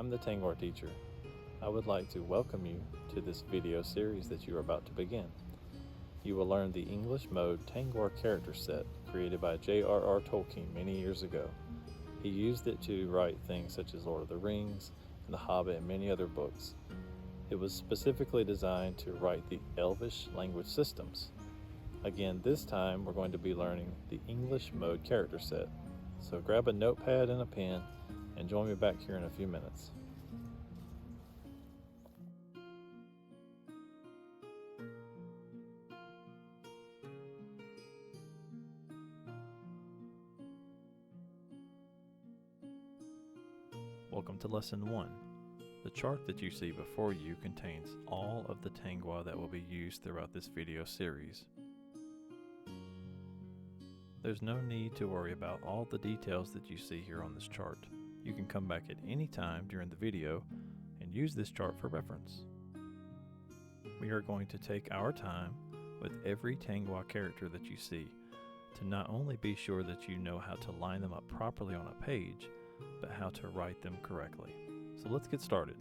I'm the Tangwar teacher. I would like to welcome you to this video series that you are about to begin. You will learn the English mode Tangwar character set created by J.R.R. Tolkien many years ago. He used it to write things such as Lord of the Rings and The Hobbit and many other books. It was specifically designed to write the Elvish language systems. Again, this time we're going to be learning the English mode character set. So grab a notepad and a pen and join me back here in a few minutes. Welcome to Lesson 1. The chart that you see before you contains all of the Tangwar that will be used throughout this video series. There's no need to worry about all the details that you see here on this chart. You can come back at any time during the video and use this chart for reference. We are going to take our time with every Tangwar character that you see to not only be sure that you know how to line them up properly on a page, but how to write them correctly. So let's get started.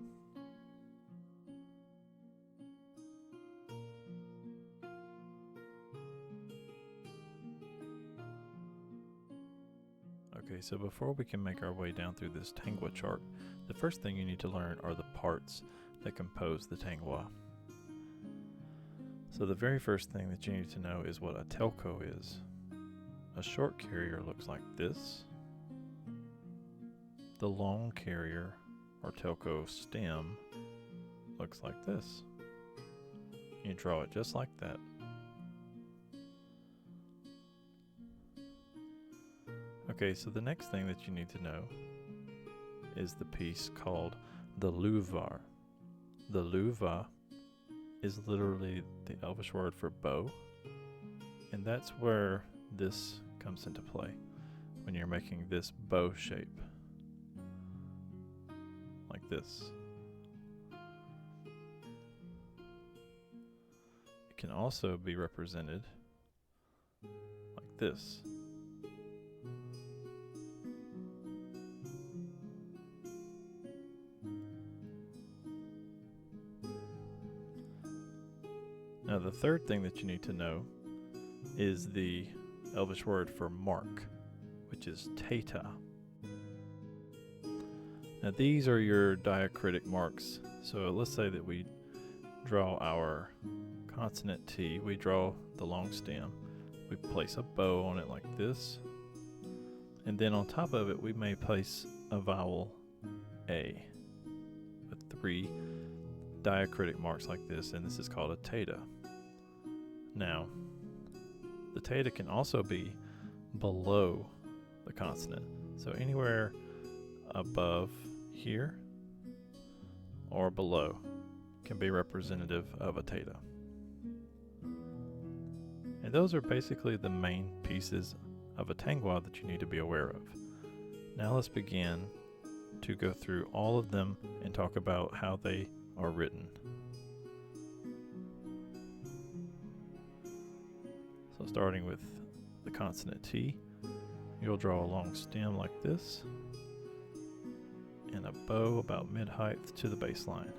Okay, so before we can make our way down through this Tangwar chart, the first thing you need to learn are the parts that compose the Tangwar. So the very first thing that you need to know is what a telco is. A short carrier looks like this. The long carrier, or telco stem, looks like this. You draw it just like that. Okay, so the next thing that you need to know is the piece called the luvar. The luva is literally the Elvish word for bow, and that's where this comes into play when you're making this bow shape, like this. It can also be represented like this. Now the third thing that you need to know is the Elvish word for mark, which is teta. Now these are your diacritic marks. So let's say that we draw our consonant T, we draw the long stem, we place a bow on it like this, and then on top of it we may place a vowel A with 3 diacritic marks like this, and this is called a teta. Now, the teta can also be below the consonant. So anywhere above here or below can be representative of a teta. And those are basically the main pieces of a Tangwar that you need to be aware of. Now let's begin to go through all of them and talk about how they are written. So starting with the consonant T, you'll draw a long stem like this and a bow about mid-height to the baseline.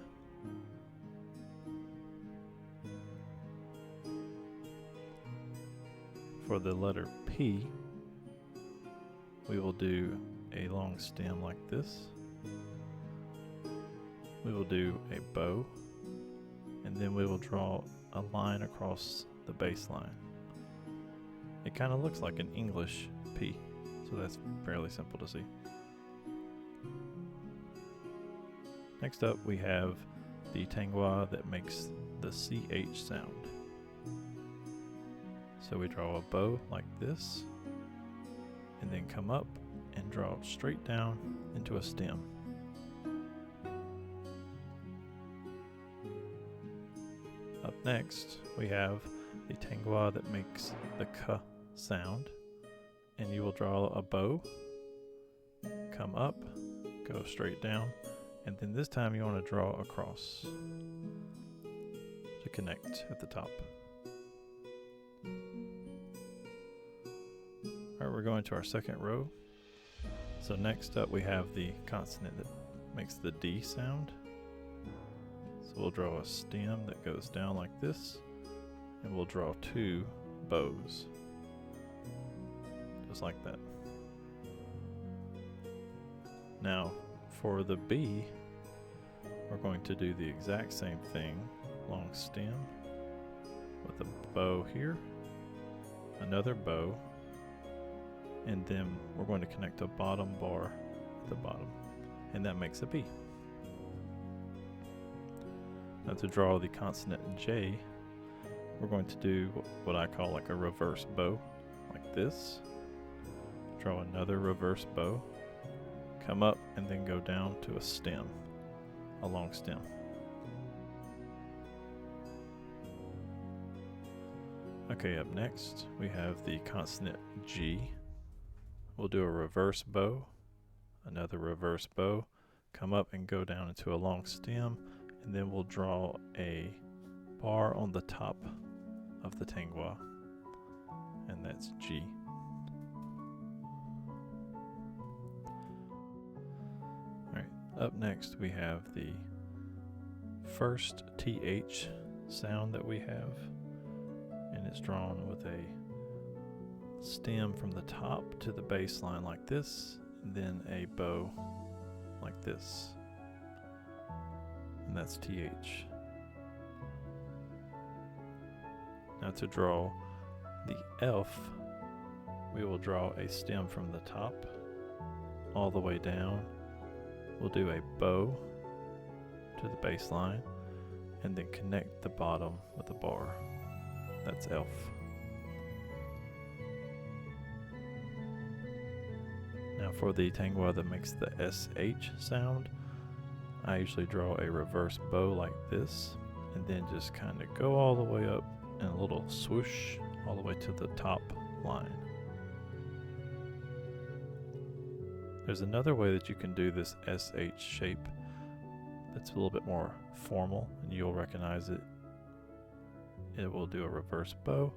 For the letter P, we will do a long stem like this. We will do a bow, and then we will draw a line across the baseline. It kind of looks like an English P, so that's fairly simple to see. Next up we have the Tangwar that makes the CH sound. So we draw a bow like this, and then come up and draw straight down into a stem. Up next we have the Tangwar that makes the K sound, and you will draw a bow, come up, go straight down, and then this time you want to draw across to connect at the top. Alright, we're going to our second row. So next up we have the consonant that makes the D sound. So we'll draw a stem that goes down like this, and we'll draw 2 bows, just like that. Now for the B, we're going to do the exact same thing, long stem with a bow here, another bow, and then we're going to connect a bottom bar at the bottom, and that makes a B. Now to draw the consonant J, we're going to do what I call like a reverse bow, like this. Draw another reverse bow, come up and then go down to a stem, a long stem. Okay, up next we have the consonant G. We'll do a reverse bow, another reverse bow, come up and go down into a long stem, and then we'll draw a bar on the top of the tangwa, and that's G. Alright, up next we have the first TH sound that we have, and it's drawn with a stem from the top to the bass line like this, and then a bow like this, and that's TH. Now to draw the F, we will draw a stem from the top all the way down. We'll do a bow to the bass line, and then connect the bottom with a bar. That's F. Now for the tangwa that makes the SH sound, I usually draw a reverse bow like this, and then just kind of go all the way up in a little swoosh all the way to the top line. There's another way that you can do this SH shape that's a little bit more formal, and you'll recognize it. It will do a reverse bow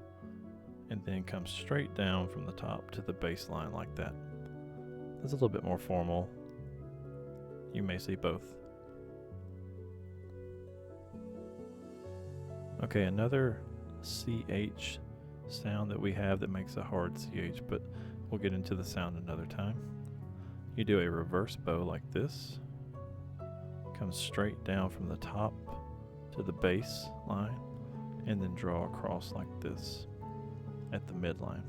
and then come straight down from the top to the bass line like that. It's a little bit more formal. You may see both. Okay, another CH sound that we have that makes a hard CH, but we'll get into the sound another time. You do a reverse bow like this, comes straight down from the top to the bass line, and then draw across like this at the midline.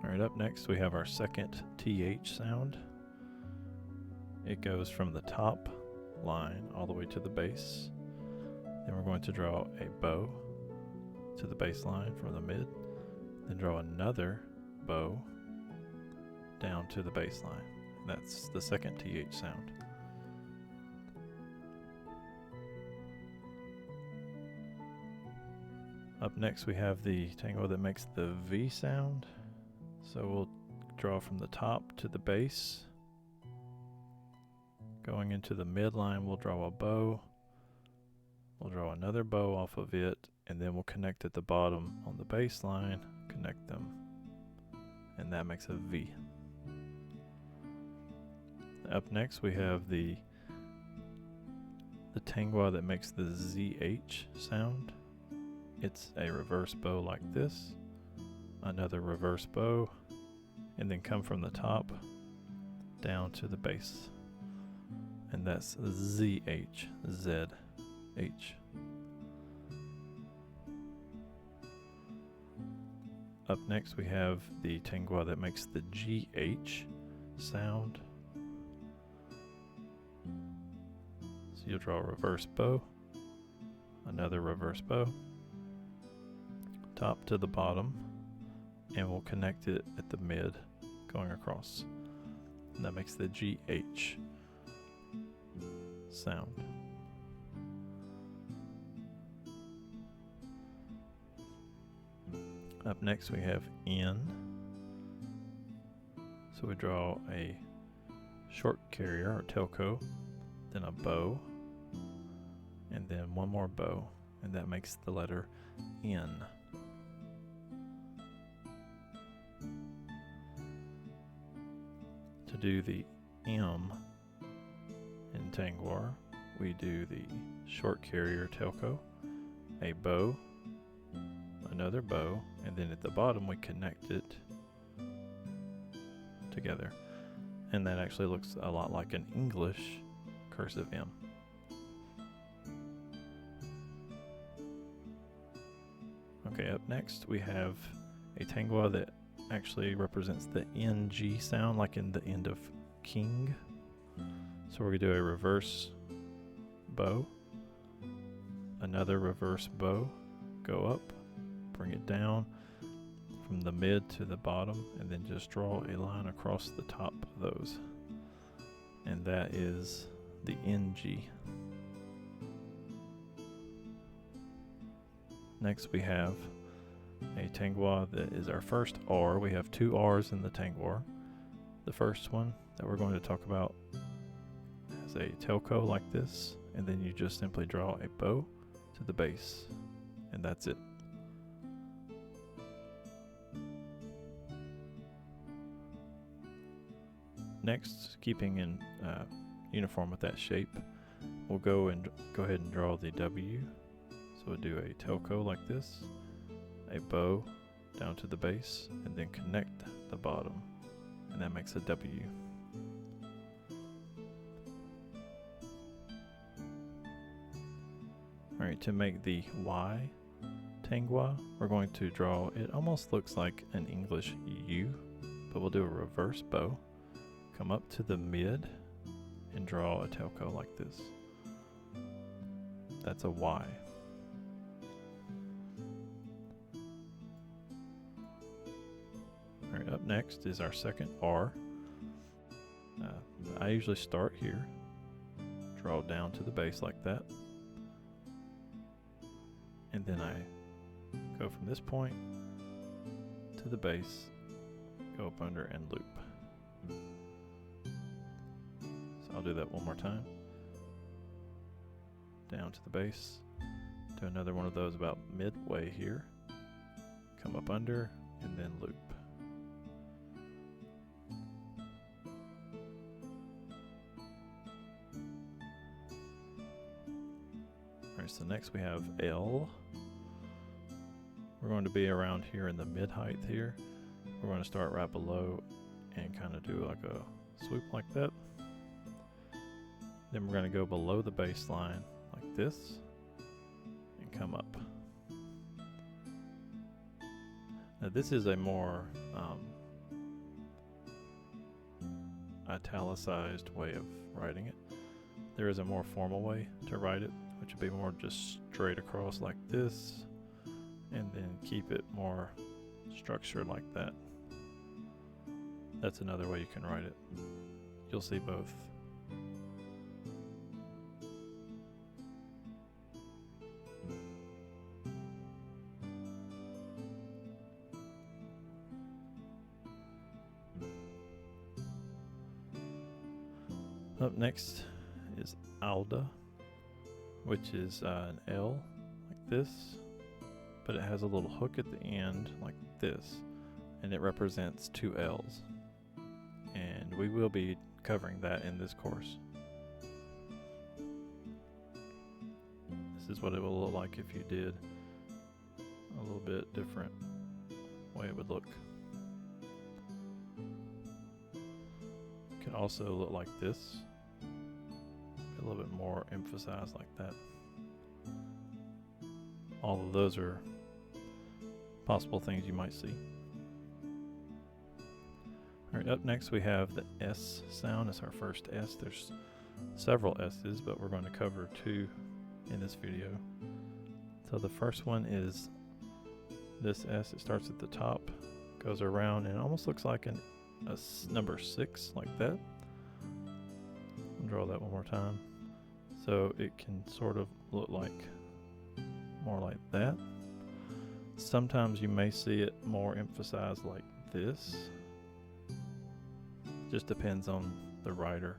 Alright, up next we have our second TH sound. It goes from the top line all the way to the bass. Then we're going to draw a bow to the bass line from the mid, then draw another bow down to the bass line. That's the second TH sound. Up next we have the tangwa that makes the V sound. So we'll draw from the top to the bass. Going into the midline, we'll draw a bow. We'll draw another bow off of it, and then we'll connect at the bottom on the bass line, connect them, and that makes a V. Up next we have the tangwa that makes the ZH sound. It's a reverse bow like this, another reverse bow, and then come from the top down to the bass, and that's ZH, ZH. Up next we have the tangwa that makes the GH sound. So you'll draw a reverse bow, another reverse bow, top to the bottom, and we'll connect it at the mid going across, and that makes the GH sound. Up next we have N. So we draw a short carrier or telko, then a bow, and then one more bow, and that makes the letter N. To do the M in Tangwar, we do the short carrier telco, a bow, another bow, and then at the bottom we connect it together. And that actually looks a lot like an English cursive M. Okay, up next we have a Tangwa that actually represents the NG sound, like in the end of king. So we're going to do a reverse bow, another reverse bow, go up, bring it down from the mid to the bottom, and then just draw a line across the top of those. And that is the NG. Next we have a Tangwa that is our first R. We have two R's in the Tangwar. The first one that we're going to talk about has a telco like this, and then you just simply draw a bow to the base, and that's it. Next, keeping in uniform with that shape, we'll go ahead and draw the W. So we'll do a telco like this, a bow down to the base, and then connect the bottom, and that makes a W. Alright, to make the Y Tangwa, we're going to draw, it almost looks like an English U, but we'll do a reverse bow, come up to the mid, and draw a telco like this. That's a Y. Alright, up next is our second R. I usually start here, draw down to the base like that, and then I go from this point to the base, go up under and loop. So I'll do that one more time. Down to the base, do another one of those about midway here, come up under, and then loop. Alright, so next we have L. We're going to be around here in the mid height here. We're going to start right below and kind of do like a swoop like that. Then we're going to go below the baseline like this and come up. Now this is a more italicized way of writing it. There is a more formal way to write it, which would be more just straight across like this, and then keep it more structured like that. That's another way you can write it. You'll see both. Up next is Alda, which is an L like this, but it has a little hook at the end like this, and it represents two L's. And we will be covering that in this course. This is what it will look like if you did a little bit different way it would look. It could also look like this, a little bit more emphasized like that. All of those are possible things you might see. Alright, up next we have the S sound. It's our first S. There's several S's, but we're going to cover two in this video. So the first one is this S. It starts at the top, goes around, and it almost looks like a number 6, like that. I'll draw that one more time. So it can sort of look like more like that. Sometimes you may see it more emphasized like this. Just depends on the writer,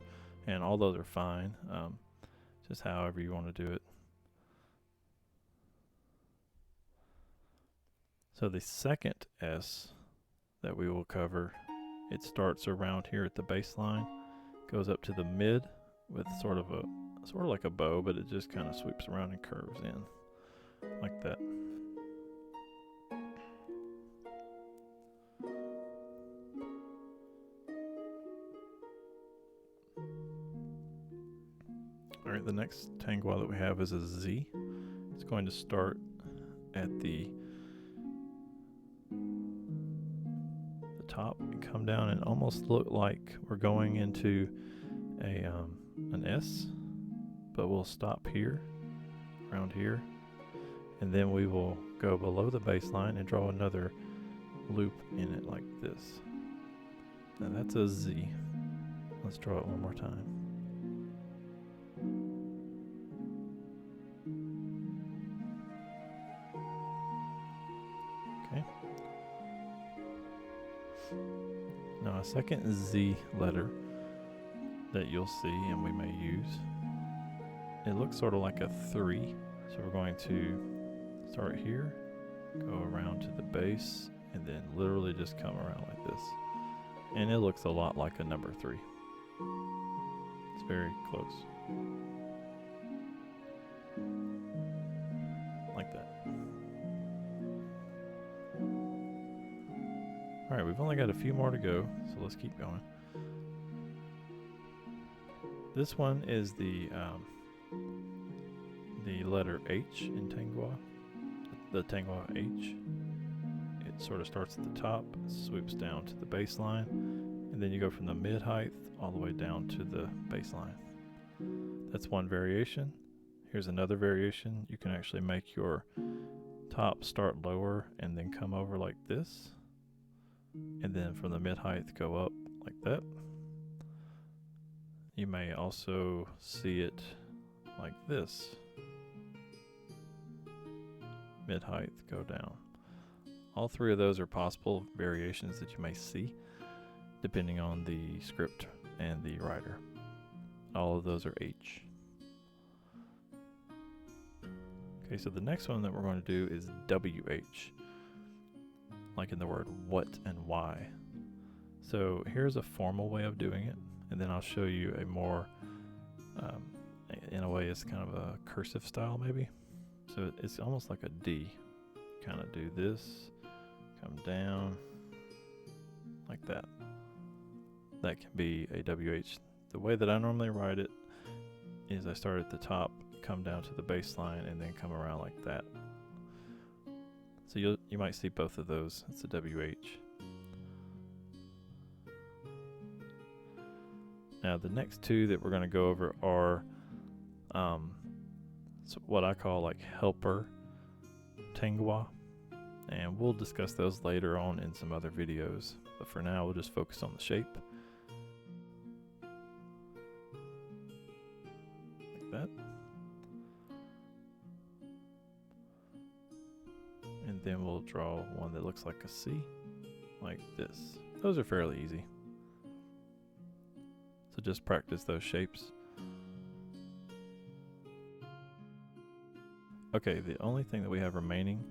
and all those are fine. Just however you want to do it. So the second S that we will cover It starts around here at the baseline, goes up to the mid with sort of like a bow, but it just kind of sweeps around and curves in like that. Alright, the next tangwa that we have is a Z. It's going to start at the top and come down and almost look like we're going into an S, but we'll stop here, around here, and then we will go below the baseline and draw another loop in it like this. Now that's a Z. Let's draw it one more time. Okay. Now a second Z letter that you'll see and we may use, it looks sort of like a 3. So we're going to start here, go around to the base, and then literally just come around like this. And it looks a lot like a number 3. It's very close. Like that. Alright, we've only got a few more to go, so let's keep going. This one is the letter H in Tangwa. The Tangwa H. It sort of starts at the top, sweeps down to the baseline, and then you go from the mid height all the way down to the baseline. That's one variation. Here's another variation. You can actually make your top start lower and then come over like this, and then from the mid height go up like that. You may also see it like this. Mid height go down. All three of those are possible variations that you may see depending on the script and the writer. All of those are H. Okay, so the next one that we're going to do is WH, like in the word what and why. So here's a formal way of doing it, and then I'll show you a more, in a way it's kind of a cursive style maybe. So it's almost like a D. Kind of do this, come down, like that. That can be a WH. The way that I normally write it is I start at the top, come down to the baseline, and then come around like that. So you might see both of those. It's a WH. Now the next two that we're going to go over are so what I call like helper Tangwa, and we'll discuss those later on in some other videos, but for now we'll just focus on the shape like that, and then we'll draw one that looks like a C like this. Those are fairly easy, so just practice those shapes. Okay, the only thing that we have remaining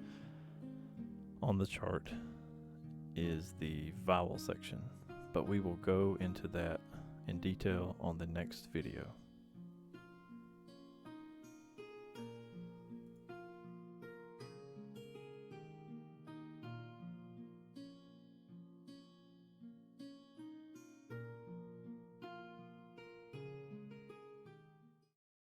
on the chart is the vowel section, but we will go into that in detail on the next video.